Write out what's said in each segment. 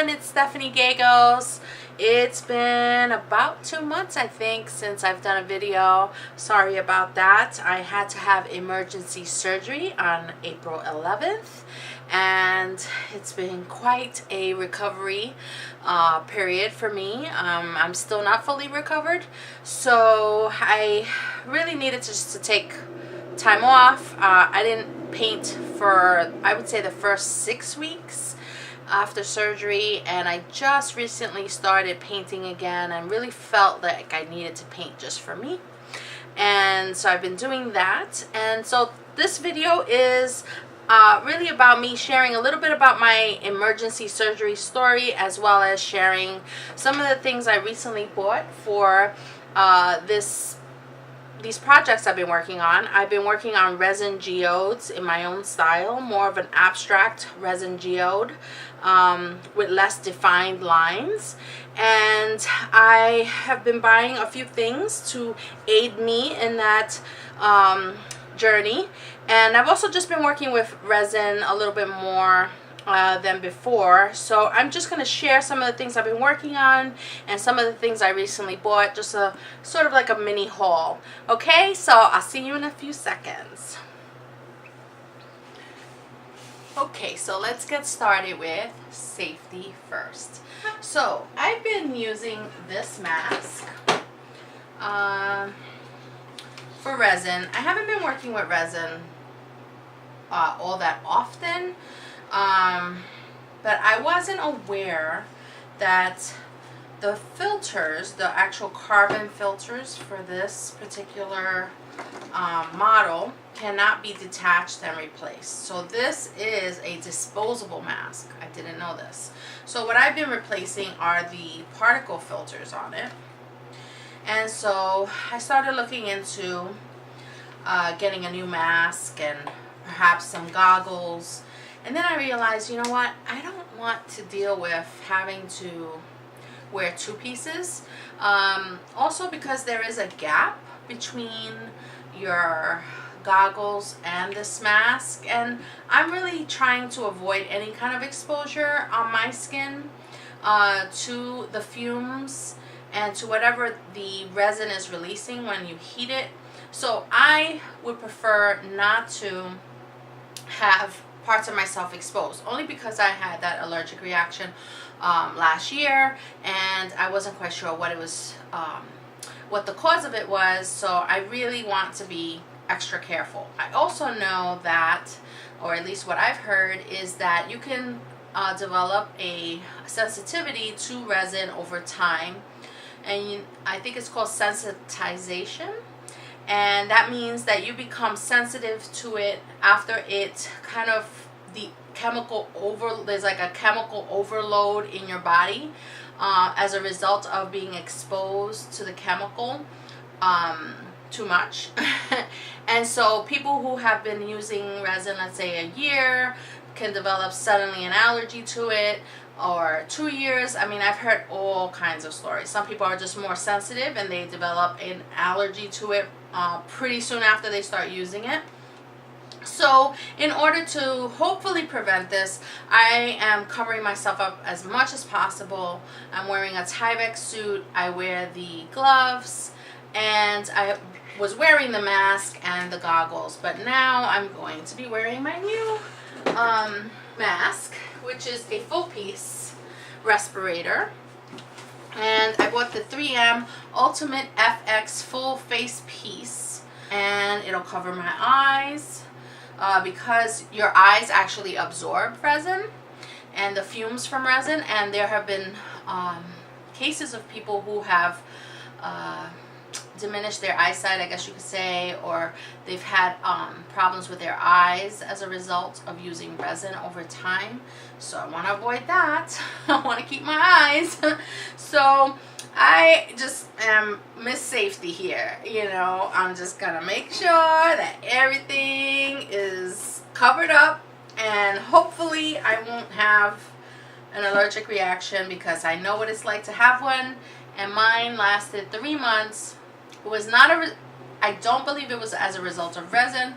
everyone, it's Stephanie Gagos. It's been about 2 months, I think, since I've done a video. Sorry about that. I had to have emergency surgery on April 11th, and it's been quite a recovery period for me. I'm still not fully recovered, so I really needed to take time off. I didn't paint for, I would say, the first 6 weeks after surgery, and I just recently started painting again and really felt like I needed to paint just for me. And so I've been doing that, and so this video is really about me sharing a little bit about my emergency surgery story, as well as sharing some of the things I recently bought for these projects I've been working on. I've been working on resin geodes in my own style, more of an abstract resin geode with less defined lines. And I have been buying a few things to aid me in that journey. And I've also just been working with resin a little bit more than before, so I'm just going to share some of the things I've been working on and some of the things I recently bought, just a sort of like a mini haul. Okay, so I'll see you in a few seconds. Okay, so let's get started with safety first. So I've been using this mask for resin. I haven't been working with resin all that often. But I wasn't aware that the filters, the actual carbon filters for this particular model, cannot be detached and replaced. So this is a disposable mask. I didn't know this. So what I've been replacing are the particle filters on it. And so I started looking into getting a new mask and perhaps some goggles. And then I realized, you know what, I don't want to deal with having to wear two pieces. Also because there is a gap between your goggles and this mask, and I'm really trying to avoid any kind of exposure on my skin to the fumes and to whatever the resin is releasing when you heat it. So I would prefer not to have parts of myself exposed, only because I had that allergic reaction last year, and I wasn't quite sure what it was, what the cause of it was. So I really want to be extra careful. I also know that, or at least what I've heard, is that you can develop a sensitivity to resin over time, and I think it's called sensitization. And that means that you become sensitive to it after it kind of, there's like a chemical overload in your body as a result of being exposed to the chemical too much. And so people who have been using resin, let's say a year, can develop suddenly an allergy to it, or 2 years. I mean, I've heard all kinds of stories. Some people are just more sensitive and they develop an allergy to it pretty soon after they start using it. So in order to hopefully prevent this, I am covering myself up as much as possible. I'm wearing a Tyvek suit, I wear the gloves, and I was wearing the mask and the goggles, but now I'm going to be wearing my new mask, which is a full piece respirator. And I bought the 3M Ultimate FX full face piece, and it'll cover my eyes because your eyes actually absorb resin and the fumes from resin. And there have been cases of people who have diminished their eyesight, I guess you could say, or they've had problems with their eyes as a result of using resin over time. So I want to avoid that. I want to keep my eyes. So I just am Miss Safety here. You know, I'm just gonna make sure that everything is covered up, and hopefully I won't have an allergic reaction, because I know what it's like to have one, and mine lasted 3 months. It was not I don't believe it was as a result of resin,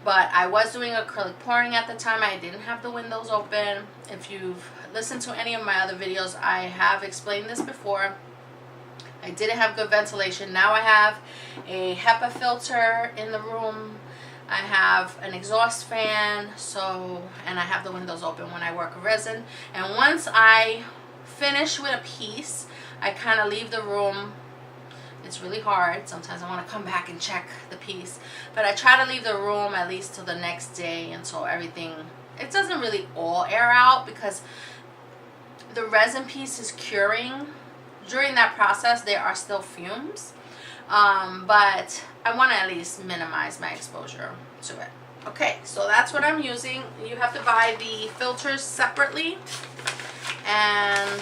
but I was doing acrylic pouring at the time. I didn't have the windows open. If you've listened to any of my other videos, I have explained this before. I didn't have good ventilation. Now I have a HEPA filter in the room. I have an exhaust fan, and I have the windows open when I work resin. And once I finish with a piece, I kind of leave the room. It's really hard. Sometimes I want to come back and check the piece, but I try to leave the room at least till the next day until everything, it doesn't really all air out because the resin piece is curing. During that process there are still fumes, but I want to at least minimize my exposure to it. Okay, so that's what I'm using. You have to buy the filters separately, and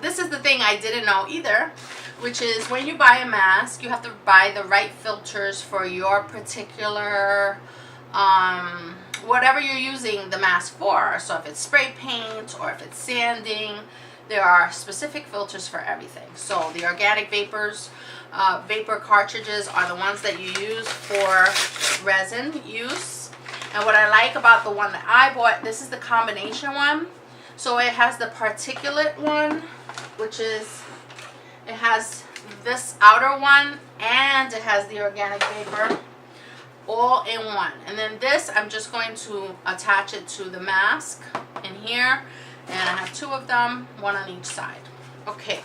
this is the thing I didn't know either, which is when you buy a mask, you have to buy the right filters for your particular whatever you're using the mask for. So if it's spray paint or if it's sanding, there are specific filters for everything. So the organic vapor cartridges are the ones that you use for resin use. And what I like about the one that I bought, this is the combination one. So it has the particulate one, which is, it has this outer one and it has the organic vapor all in one. And then this, I'm just going to attach it to the mask in here, and I have two of them, one on each side. Okay,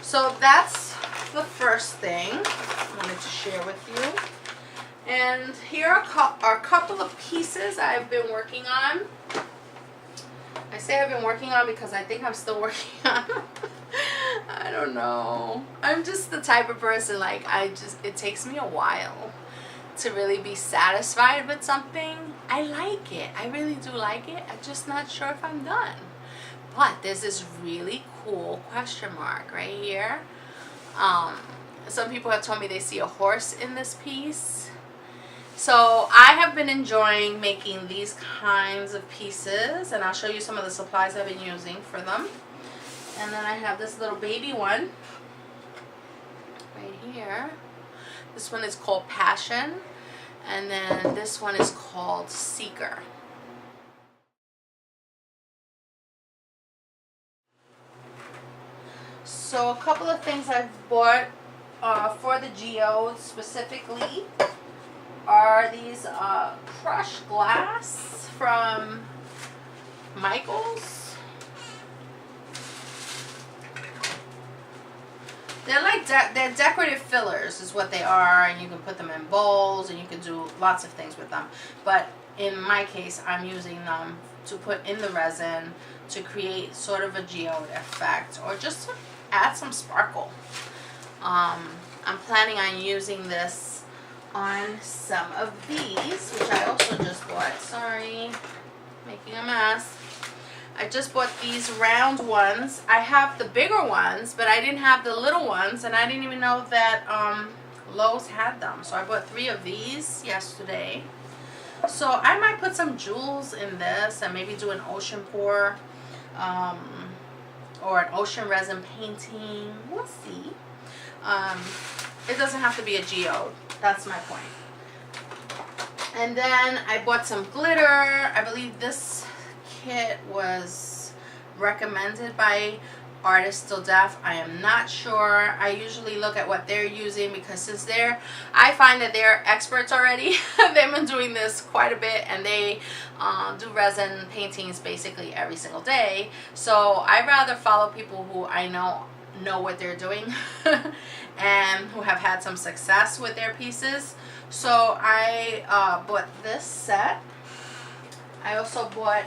so that's the first thing I wanted to share with you. And here are a couple of pieces I've been working on. I say I've been working on because I think I'm still working on them. I don't know. I'm just the type of person, like, it takes me a while to really be satisfied with something. I like it. I really do like it. I'm just not sure if I'm done. But there's this really cool question mark right here. Some people have told me they see a horse in this piece. So I have been enjoying making these kinds of pieces, and I'll show you some of the supplies I've been using for them. And then I have this little baby one right here. This one is called Passion, and then this one is called Seeker. So a couple of things I've bought for the geode specifically are these crushed glass from Michaels. They're like they're decorative fillers is what they are, and you can put them in bowls and you can do lots of things with them. But in my case, I'm using them to put in the resin to create sort of a geode effect, or just to add some sparkle. I'm planning on using this on some of these, which I also just bought. Sorry, making a mess. I just bought these round ones. I have the bigger ones, but I didn't have the little ones, and I didn't even know that Lowe's had them. So I bought 3 of these yesterday. So I might put some jewels in this and maybe do an ocean pour or an ocean resin painting. We'll see. It doesn't have to be a geode. That's my point. And then I bought some glitter. I believe this kit was recommended by Artist Still Deaf. I am not sure. I usually look at what they're using, because since I find that they're experts already. They've been doing this quite a bit, and they do resin paintings basically every single day. So I'd rather follow people who I know what they're doing and who have had some success with their pieces. So I bought this set. I also bought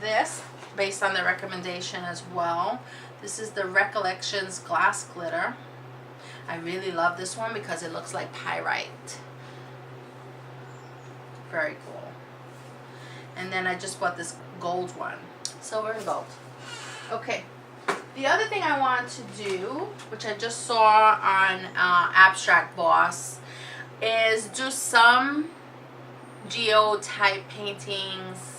this based on the recommendation as well. This is the Recollections glass glitter. I really love this one because it looks like pyrite. Very cool. And then I just bought this gold one, silver and gold. Okay, the other thing I want to do, which I just saw on Abstract Boss, is do some geode type paintings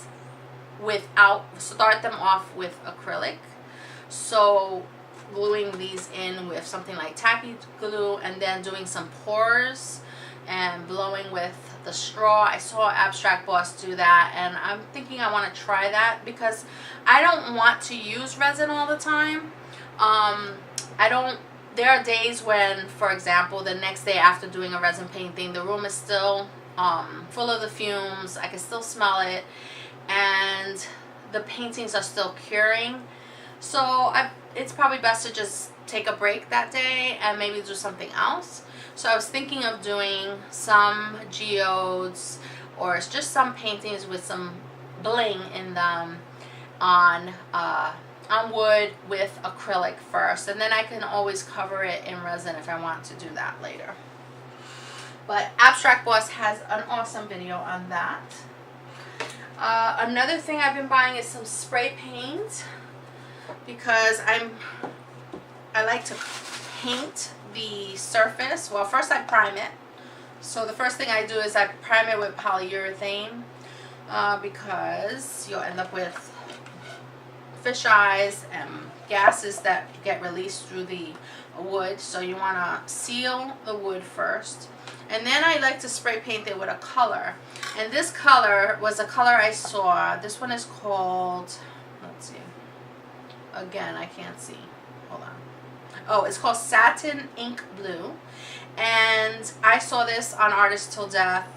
start them off with acrylic. So gluing these in with something like tacky glue, and then doing some pours and blowing with the straw. I saw Abstract Boss do that, and I'm thinking I want to try that because I don't want to use resin all the time. There are days when, for example, the next day after doing a resin painting, the room is still full of the fumes. I can still smell it, and the paintings are still curing. So it's probably best to just take a break that day and maybe do something else. So I was thinking of doing some geodes or just some paintings with some bling in them on wood with acrylic first, and then I can always cover it in resin if I want to do that later. But Abstract Boss has an awesome video on that. Another thing I've been buying is some spray paint because I like to paint the surface. Well, first I prime it. So the first thing I do is I prime it with polyurethane because you'll end up with fish eyes and gases that get released through the wood. So you want to seal the wood first, and then I like to spray paint it with a color. And this color was a color I saw. This one is called, let's see, again I can't see, hold on. Oh, it's called Satin Ink Blue, and I saw this on Artist Till Death,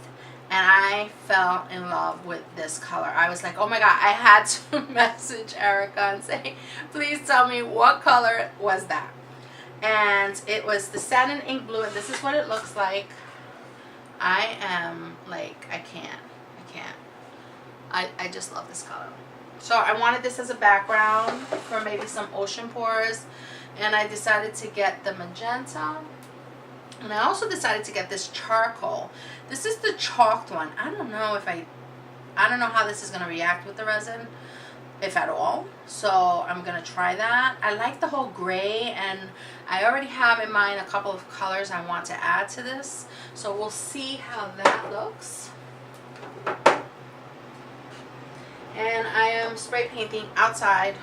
and I fell in love with this color. I was like, oh my god, I had to message Erica and say, please tell me what color was that. And it was the Satin Ink Blue, and this is what it looks like. I am like, I can't. I just love this color. So I wanted this as a background for maybe some ocean pours, and I decided to get the magenta. And I also decided to get this charcoal. This is the chalked one. I don't know how this is going to react with the resin, if at all. So I'm going to try that. I like the whole gray, and I already have in mind a couple of colors I want to add to this. So we'll see how that looks. And I am spray painting outside,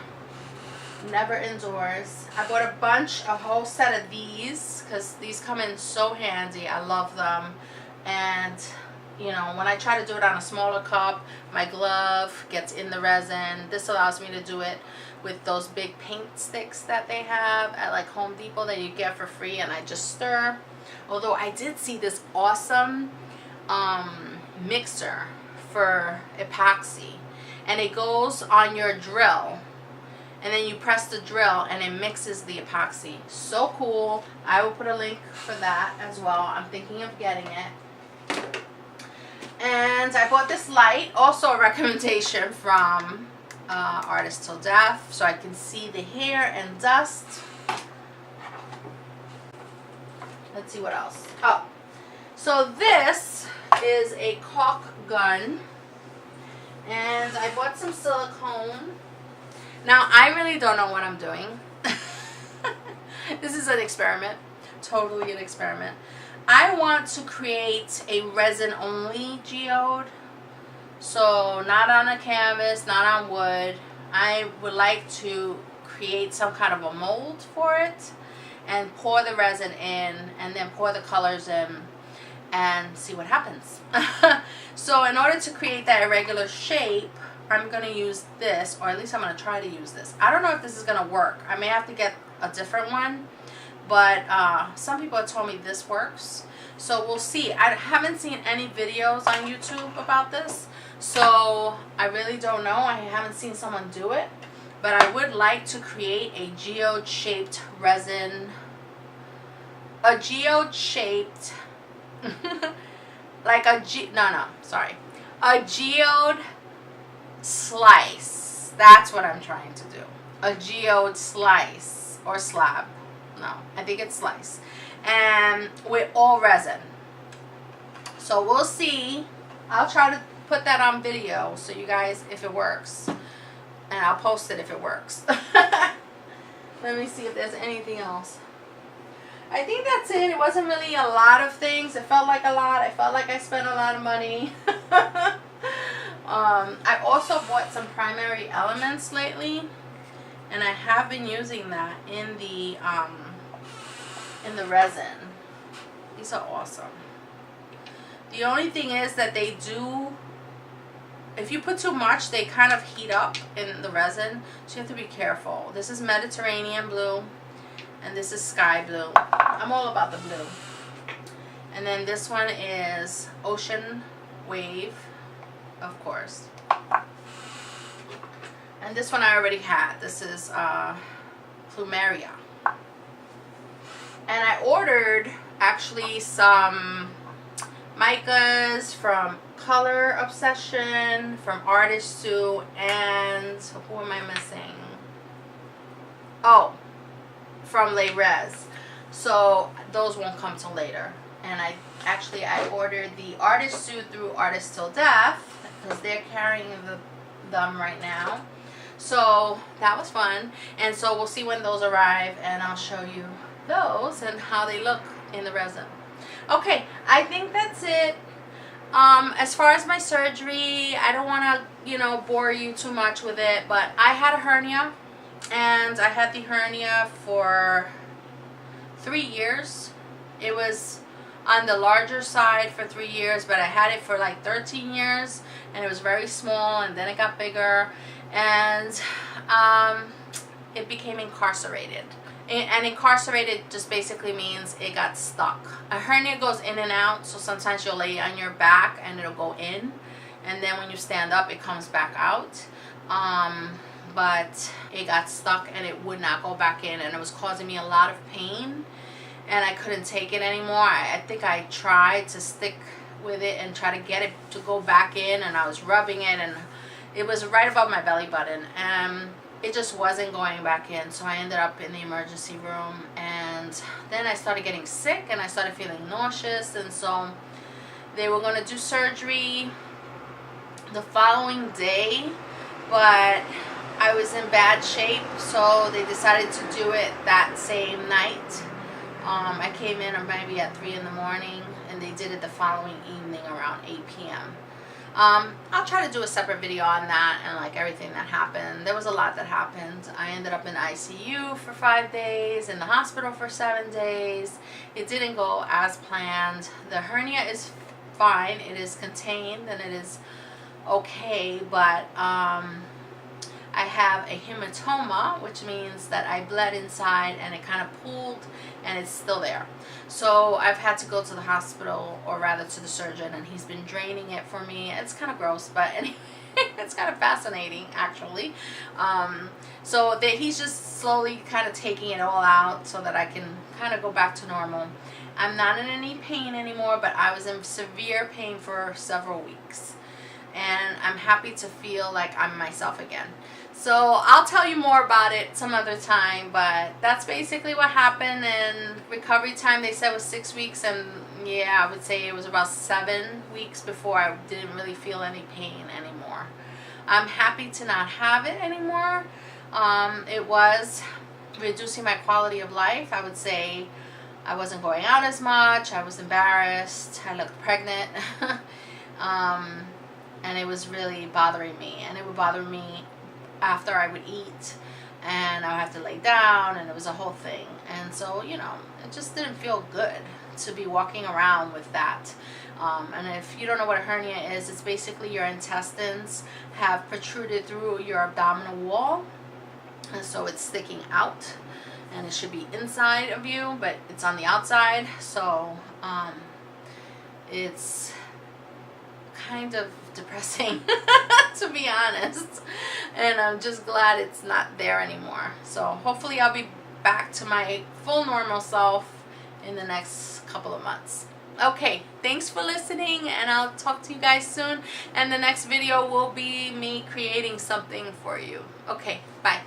never indoors. I bought a whole set of these because these come in so handy. I love them. And you know, when I try to do it on a smaller cup, my glove gets in the resin. This allows me to do it with those big paint sticks that they have at like Home Depot that you get for free, and I just stir. Although I did see this awesome mixer for epoxy, and it goes on your drill, and then you press the drill and it mixes the epoxy. So cool. I will put a link for that as well. I'm thinking of getting it. And I bought this light, also a recommendation from Artist Till Death, so I can see the hair and dust. Let's see what else. Oh, so this is a caulk gun, and I bought some silicone. Now, I really don't know what I'm doing. This is an experiment, totally an experiment. I want to create a resin-only geode, so not on a canvas, not on wood. I would like to create some kind of a mold for it and pour the resin in, and then pour the colors in and see what happens. So in order to create that irregular shape, I'm going to use this, or at least I'm going to try to use this. I don't know if this is going to work. I may have to get a different one, but some people have told me this works. So we'll see. I haven't seen any videos on YouTube about this, so I really don't know. I haven't seen someone do it, but I would like to create a geode shaped resin, a geode shaped like a geode slice. That's what I'm trying to do. A geode slice or slab. No, I think it's slice. And with all resin. So we'll see. I'll try to put that on video so you guys, if it works. And I'll post it if it works. Let me see if there's anything else. I think that's it. It wasn't really a lot of things. It felt like a lot. I felt like I spent a lot of money. I also bought some primary elements lately, and I have been using that in the resin. These are awesome. The only thing is that they do, if you put too much, they kind of heat up in the resin, so you have to be careful. This is Mediterranean blue, and this is sky blue. I'm all about the blue. And then this one is Ocean Wave, of course. And this one I already had. This is Plumeria. And I ordered actually some micas from Color Obsession, from Artist Sue, and who am I missing? Oh, from Les Res. So those won't come till later. And I ordered the Artist Sue through Artist Till Death because they're carrying them right now. So that was fun. And so we'll see when those arrive, and I'll show you those and how they look in the resin. Okay, I think that's it. As far as my surgery, I don't want to, bore you too much with it, but I had a hernia, and I had the hernia for 3 years. It was on the larger side for 3 years, but I had it for like 13 years, and it was very small, and then it got bigger, and it became incarcerated. And incarcerated just basically means it got stuck. A hernia goes in and out, so sometimes you'll lay on your back and it'll go in, and then when you stand up it comes back out. But it got stuck and it would not go back in, and it was causing me a lot of pain, and I couldn't take it anymore. I think I tried to stick with it and try to get it to go back in, and I was rubbing it, and it was right above my belly button, and it just wasn't going back in. So I ended up in the emergency room, and then I started getting sick, and I started feeling nauseous, and so they were going to do surgery the following day, but I was in bad shape, so they decided to do it that same night. I came in maybe at 3 in the morning, and they did it the following evening around 8 p.m. I'll try to do a separate video on that and like everything that happened. There was a lot that happened. I ended up in ICU for 5 days, in the hospital for 7 days. It didn't go as planned. The hernia is fine. It is contained and it is okay, but I have a hematoma, which means that I bled inside and it kind of pooled and it's still there. So I've had to go to the hospital, or rather to the surgeon, and he's been draining it for me. It's kind of gross, but anyway, it's kind of fascinating actually. So he's just slowly kind of taking it all out so that I can kind of go back to normal. I'm not in any pain anymore, but I was in severe pain for several weeks. And I'm happy to feel like I'm myself again. So I'll tell you more about it some other time, but that's basically what happened. And recovery time, they said, was 6 weeks, and yeah, I would say it was about 7 weeks before I didn't really feel any pain anymore. I'm happy to not have it anymore. It was reducing my quality of life. I would say I wasn't going out as much. I was embarrassed. I looked pregnant. And it was really bothering me, and it would bother me after I would eat, and I would have to lay down, and it was a whole thing. And so, it just didn't feel good to be walking around with that. And if you don't know what a hernia is, it's basically your intestines have protruded through your abdominal wall, and so it's sticking out, and it should be inside of you, but it's on the outside. So it's kind of depressing to be honest, and I'm just glad it's not there anymore. So hopefully I'll be back to my full normal self in the next couple of months. Okay, thanks for listening, and I'll talk to you guys soon, and the next video will be me creating something for you. Okay, bye.